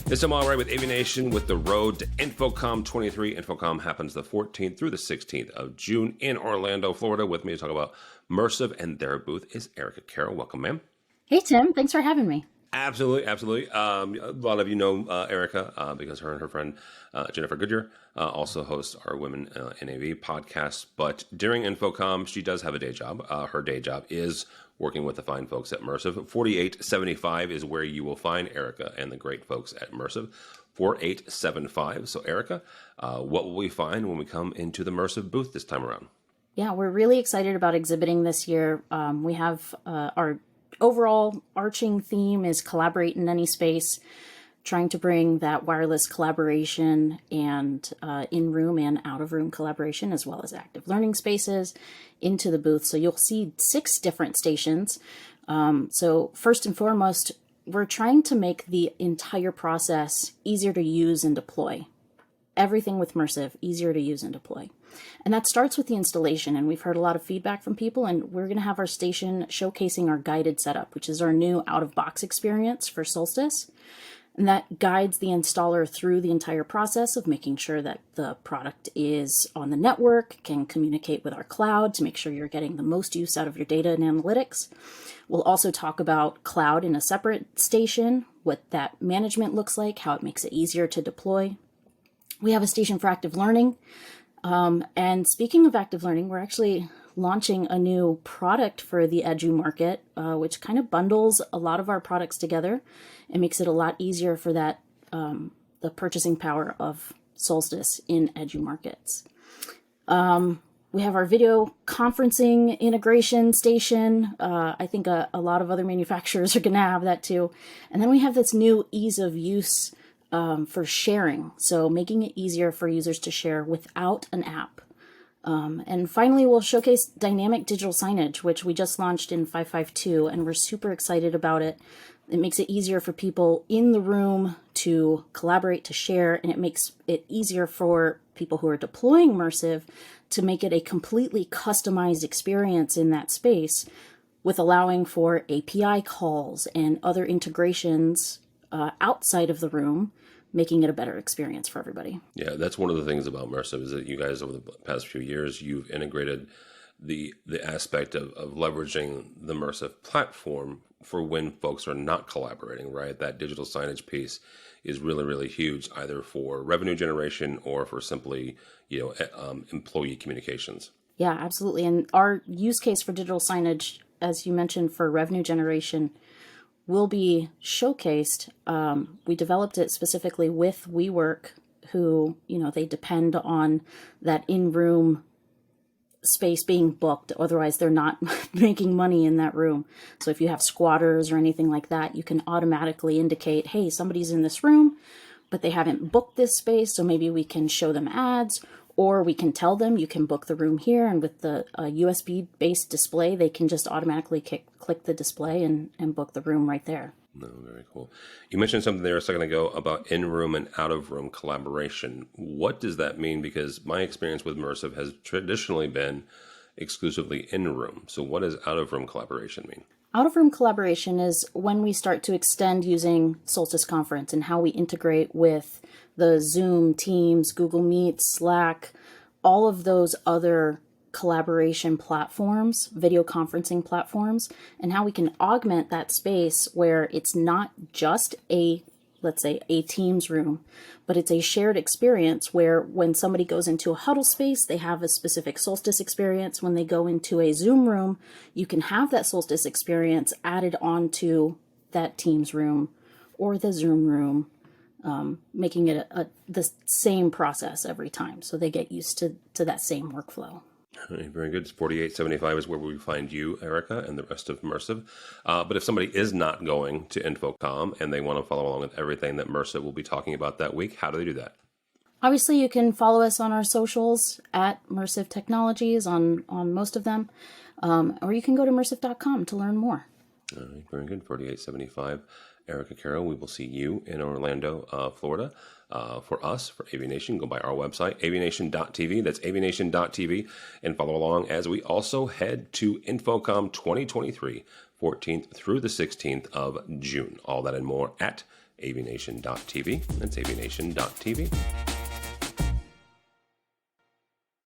It's Tom Allray with AVNation with the road to InfoComm 23. InfoComm happens the 14th through the 16th of June in Orlando, Florida. With me to talk about Mersive and their booth is Erica Carroll. Welcome, ma'am. Hey, Tim. Thanks for having me. Absolutely, absolutely. A lot of you know Erica because her and her friend Jennifer Goodyear also host our Women in AV podcast. But during InfoComm, she does have a day job. Her day job is working with the fine folks at Mersive. 4875 is where you will find Erica and the great folks at Mersive. 4875. So, Erica, what will we find when we come into the Mersive booth this time around? Yeah, we're really excited about exhibiting this year. We have our overall arching theme is collaborate in any space, trying to bring that wireless collaboration and in-room and out-of-room collaboration, as well as active learning spaces, into the booth. So you'll see 6 different stations. So first and foremost, we're trying to make the entire process easier to use and deploy. Everything with Mersive, easier to use and deploy. And that starts with the installation, and we've heard a lot of feedback from people, and we're going to have our station showcasing our guided setup, which is our new out-of-box experience for Solstice. And that guides the installer through the entire process of making sure that the product is on the network, can communicate with our cloud to make sure you're getting the most use out of your data and analytics. We'll also talk about cloud in a separate station, what that management looks like, how it makes it easier to deploy. We have a station for active learning. And speaking of active learning, we're actually launching a new product for the edu market, which kind of bundles a lot of our products together and makes it a lot easier for that the purchasing power of Solstice in edu markets. We have our video conferencing integration station. I think a lot of other manufacturers are going to have that too. And then we have this new ease of use for sharing, so making it easier for users to share without an app. And finally, we'll showcase dynamic digital signage, which we just launched in 552, and we're super excited about it. It makes it easier for people in the room to collaborate, to share, and it makes it easier for people who are deploying Mersive to make it a completely customized experience in that space, with allowing for API calls and other integrations outside of the room, making it a better experience for everybody. Yeah, that's one of the things about Mersive is that you guys over the past few years, you've integrated the aspect of leveraging the Mersive platform for when folks are not collaborating, right? That digital signage piece is really, really huge, either for revenue generation or for simply, employee communications. Yeah, absolutely. And our use case for digital signage, as you mentioned, for revenue generation, will be showcased. We developed it specifically with WeWork, who, they depend on that in-room space being booked. Otherwise, they're not making money in that room. So if you have squatters or anything like that, you can automatically indicate, hey, somebody's in this room, but they haven't booked this space. So maybe we can show them ads, or we can tell them you can book the room here, and with the USB-based display, they can just automatically click the display and book the room right there. No, very cool. You mentioned something there a second ago about in-room and out-of-room collaboration. What does that mean? Because my experience with Mersive has traditionally been exclusively in-room. So what does out-of-room collaboration mean? Out-of-room collaboration is when we start to extend using Solstice Conference and how we integrate with the Zoom, Teams, Google Meet, Slack, all of those other collaboration platforms, video conferencing platforms, and how we can augment that space where it's not just let's say a Teams room, but it's a shared experience where when somebody goes into a huddle space, they have a specific Solstice experience. When they go into a Zoom room, you can have that Solstice experience added onto that Teams room or the Zoom room, making it the same process every time. So they get used to that same workflow. Very good. 4875 is where we find you, Erica, and the rest of Mersive. But if somebody is not going to InfoComm and they want to follow along with everything that Mersive will be talking about that week, how do they do that? Obviously, you can follow us on our socials at Mersive Technologies on most of them, or you can go to mersive.com to learn more. All right, very good. 4875. Erica Carroll, we will see you in Orlando, Florida. For us, for AVNation, go by our website, avnation.tv. That's avnation.tv. And follow along as we also head to InfoComm 2023, 14th through the 16th of June. All that and more at avnation.tv. That's avnation.tv.